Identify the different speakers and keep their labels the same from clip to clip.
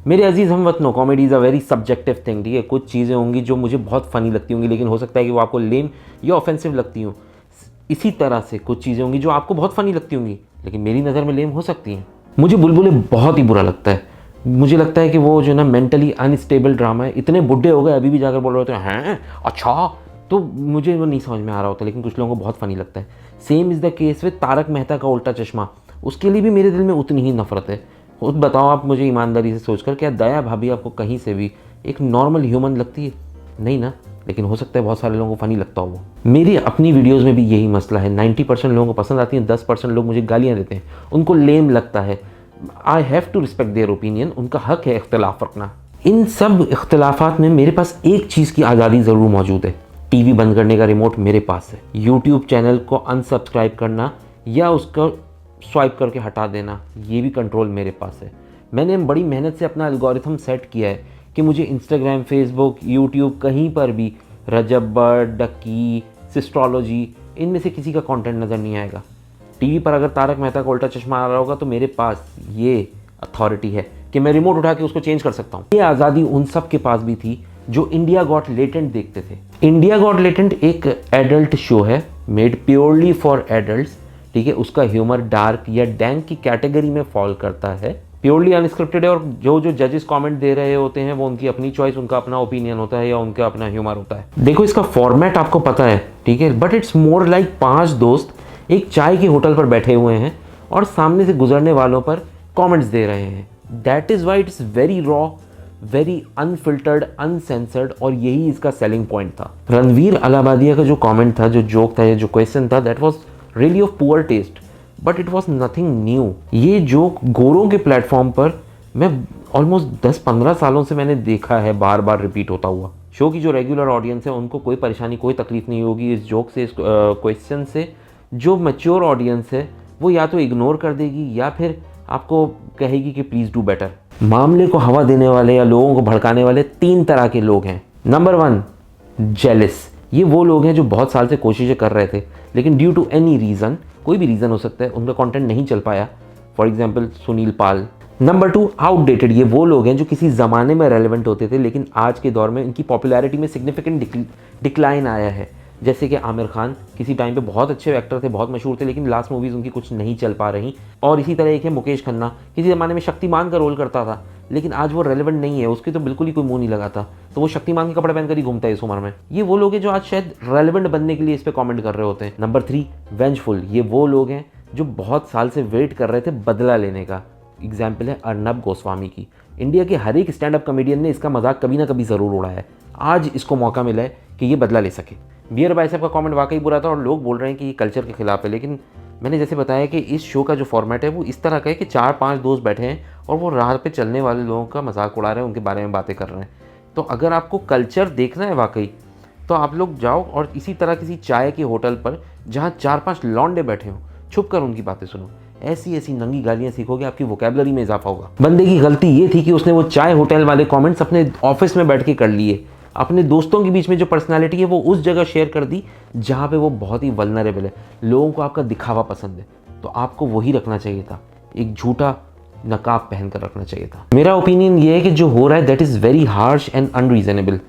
Speaker 1: मेरे अजीज़ हमवतनों, comedy is a very subjective thing, ठीक है। कुछ चीज़ें होंगी जो मुझे बहुत फ़नी लगती होंगी, लेकिन हो सकता है कि वो आपको लेम या ऑफेंसिव लगती हों। इसी तरह से कुछ चीज़ें होंगी जो आपको बहुत फ़नी लगती होंगी, लेकिन मेरी नज़र में लेम हो सकती हैं। मुझे बुलबुले बहुत ही बुरा लगता है। मुझे लगता है कि वो जो ना मेंटली अनस्टेबल ड्रामा है, इतने बुढ़े हो गए अभी भी जाकर बोल रहे होते हैं हैं अच्छा, तो मुझे वो नहीं समझ में आ रहा होता, लेकिन कुछ लोगों को बहुत फ़नी लगता है। Same is the case with Tarak Mehta ka ulta चश्मा, उसके लिए भी मेरे दिल में उतनी ही नफरत है। खुद बताओ आप मुझे ईमानदारी से सोचकर, क्या दया भाभी आपको कहीं से भी एक नॉर्मल ह्यूमन लगती है? नहीं ना, लेकिन हो सकता है बहुत सारे लोगों को फ़नी लगता हो वो। मेरी अपनी वीडियोज़ में भी यही मसला है, 90% लोगों को पसंद आती हैं, 10% लोग मुझे गालियाँ देते हैं, उनको लेम लगता है। I have to respect their opinion, उनका हक है इख्तलाफ रखना। इन सब इख्तलाफात में मेरे पास एक चीज़ की आज़ादी ज़रूर मौजूद है, टीवी बंद करने का रिमोट मेरे पास है। यूट्यूब चैनल को अनसब्सक्राइब करना या उसका स्वाइप करके हटा देना, ये भी कंट्रोल मेरे पास है। मैंने बड़ी मेहनत से अपना एल्गोरिथम सेट किया है कि मुझे इंस्टाग्राम, फेसबुक, यूट्यूब कहीं पर भी रजब बट, डक्की, सिस्ट्रोलॉजी, इनमें से किसी का कंटेंट नज़र नहीं आएगा। टीवी पर अगर तारक मेहता का उल्टा चश्मा आ रहा होगा तो मेरे पास ये अथॉरिटी है कि मैं रिमोट उठा के उसको चेंज कर सकता हूँ। ये आज़ादी उन सब के पास भी थी जो इंडिया गॉट लेटेंट देखते थे। इंडिया गॉट लेटेंट एक एडल्ट शो है, मेड प्योरली फॉर एडल्ट्स, ठीक है। उसका ह्यूमर डार्क या डैंक की कैटेगरी में फॉल करता है, प्योरली अनस्क्रिप्टेड है, और जो जो जजेस कमेंट दे रहे होते हैं वो उनकी अपनी चॉइस, उनका अपना ओपिनियन होता है या उनका अपना ह्यूमर होता है। देखो इसका फॉर्मेट आपको पता है, ठीक है, बट इट्स मोर लाइक 5 दोस्त एक चाय के होटल पर बैठे हुए हैं और सामने से गुजरने वालों पर कमेंट्स दे रहे हैं। That is why it's very raw, very unfiltered, uncensored, और यही इसका सेलिंग पॉइंट था। रणवीर अलाहाबादिया का जो कमेंट था, जो जोक था या जो क्वेश्चन था, that was really of poor taste, but it was nothing new. ये जोक गोरों के प्लेटफॉर्म पर मैं ऑलमोस्ट 10-15 सालों से मैंने देखा है बार बार रिपीट होता हुआ। शो की जो रेगुलर ऑडियंस है उनको कोई परेशानी, कोई तकलीफ नहीं होगी इस जोक से, इस क्वेश्चन से। जो मैच्योर ऑडियंस है वो या तो इग्नोर कर देगी या फिर आपको कहेगी कि प्लीज़ डू बेटर। मामले को हवा देने वाले या लोगों को भड़काने वाले 3 तरह के लोग हैं। नंबर 1, जेलिस। ये वो लोग हैं जो बहुत साल से कोशिशें कर रहे थे, लेकिन ड्यू टू एनी रीज़न, कोई भी रीज़न हो सकता है, उनका कंटेंट नहीं चल पाया। For example Sunil Pal. Number 2, outdated. ये वो लोग हैं जो किसी ज़माने में रेलेवेंट होते थे, लेकिन आज के दौर में इनकी पॉपुलैरिटी में सिग्निफिकेंट डिक्लाइन आया है। जैसे कि आमिर खान किसी टाइम पे बहुत अच्छे एक्टर थे, बहुत मशहूर थे, लेकिन लास्ट मूवीज़ उनकी कुछ नहीं चल पा रही। और इसी तरह एक है मुकेश खन्ना, किसी ज़माने में शक्तिमान का रोल करता था, लेकिन आज वो रेलेवेंट नहीं है, उसके तो बिल्कुल ही कोई मुंह नहीं लगाता, तो वो शक्तिमान के कपड़े पहनकर ही घूमता है इस उम्र में। ये वो लोग हैं जो आज शायद रेलेवेंट बनने के लिए इस पर कमेंट कर रहे होते हैं। Number 3, vengeful. ये वो लोग हैं जो बहुत साल से वेट कर रहे थे बदला लेने का। एग्जाम्पल है अर्नब गोस्वामी की। इंडिया के हर एक स्टैंड अप कॉमेडियन ने इसका मजाक कभी ना कभी ज़रूर उड़ाया है। आज इसको मौका मिला है कि ये बदला ले सके। बियर बाइसेप का कमेंट वाकई बुरा था और लोग बोल रहे हैं कि ये कल्चर के खिलाफ है, लेकिन मैंने जैसे बताया कि इस शो का जो फॉर्मेट है वो इस तरह का है कि 4-5 दोस्त बैठे हैं और वो राह पे चलने वाले लोगों का मजाक उड़ा रहे हैं, उनके बारे में बातें कर रहे हैं। तो अगर आपको कल्चर देखना है वाकई, तो आप लोग जाओ और इसी तरह किसी चाय के होटल पर जहाँ 4-5 लौंडे बैठे हों, छुप कर उनकी बातें सुनो। ऐसी ऐसी नंगी गालियाँ सीखोगे, आपकी वोकैबुलरी में इजाफा होगा। बंदे की गलती ये थी कि उसने वो चाय होटल वाले कमेंट्स अपने ऑफिस में बैठ के कर लिए। अपने दोस्तों के बीच में जो पर्सनालिटी है वो उस जगह शेयर कर दी जहाँ पे वो बहुत ही वल्नरेबल है। लोगों को आपका दिखावा पसंद है, तो आपको वही रखना चाहिए था, एक झूठा नकाब पहन कर रखना चाहिए था। मेरा ओपिनियन ये है कि जो हो रहा है that is very harsh and unreasonable.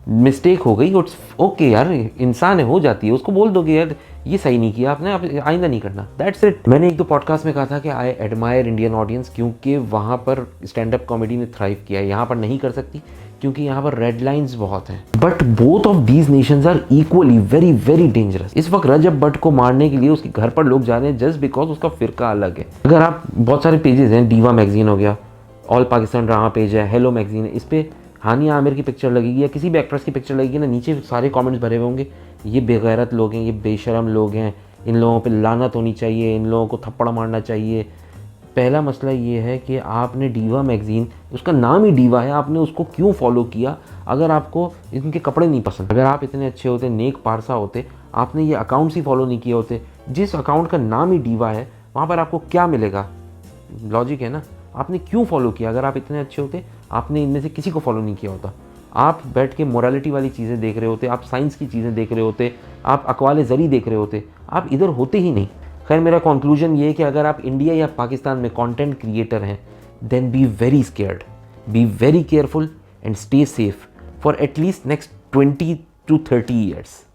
Speaker 1: Mistake हो गई, इट्स ओके यार, इंसान है, हो जाती है, उसको बोल दो कि यार ये सही नहीं किया आपने, आप आइंदा नहीं करना, दैट्स इट। मैंने 1-2 पॉडकास्ट में कहा था कि आई एडमायर इंडियन ऑडियंस, क्योंकि वहाँ पर स्टैंड अप कॉमेडी ने थ्राइव किया है। यहाँ पर नहीं कर सकती क्योंकि यहाँ पर रेड लाइन्स बहुत हैं। But both of these nations are equally very very dangerous. इस वक्त रजब बट को मारने के लिए उसके घर पर लोग जा रहे हैं जस्ट बिकॉज उसका फिरका अलग है। अगर आप, बहुत सारे पेजेस हैं, डीवा मैगजीन हो गया, ऑल पाकिस्तान ड्रामा पेज है, हेलो मैगजीन है, इस पर हानिया आमिर की पिक्चर लगेगी या किसी भी एक्ट्रेस की पिक्चर लगेगी ना, नीचे सारे कमेंट्स भरे हुए होंगे, ये बेगैरत लोग हैं, ये बेशरम लोग हैं, इन लोगों पे लानत होनी चाहिए, इन लोगों को थप्पड़ मारना चाहिए। पहला मसला ये है कि आपने डीवा मैगज़ीन, उसका नाम ही डीवा है, आपने उसको क्यों फॉलो किया? अगर आपको इनके कपड़े नहीं पसंद, अगर आप इतने अच्छे होते, नेक पारसा होते, आपने ये अकाउंट्स ही फॉलो नहीं किए होते। जिस अकाउंट का नाम ही डीवा है वहाँ पर आपको क्या मिलेगा? लॉजिक है ना, आपने क्यों फॉलो किया? अगर आप इतने अच्छे होते, आपने इनमें से किसी को फॉलो नहीं किया होता। आप बैठ के मोरालिटी वाली चीज़ें देख रहे होते, आप साइंस की चीज़ें देख रहे होते, आप अकवाले ज़री देख रहे होते, आप इधर होते ही नहीं। खैर, मेरा कंक्लूजन ये है कि अगर आप इंडिया या पाकिस्तान में कंटेंट क्रिएटर हैं, then be very scared. Be very careful and stay safe for at least next 20 to 30 years.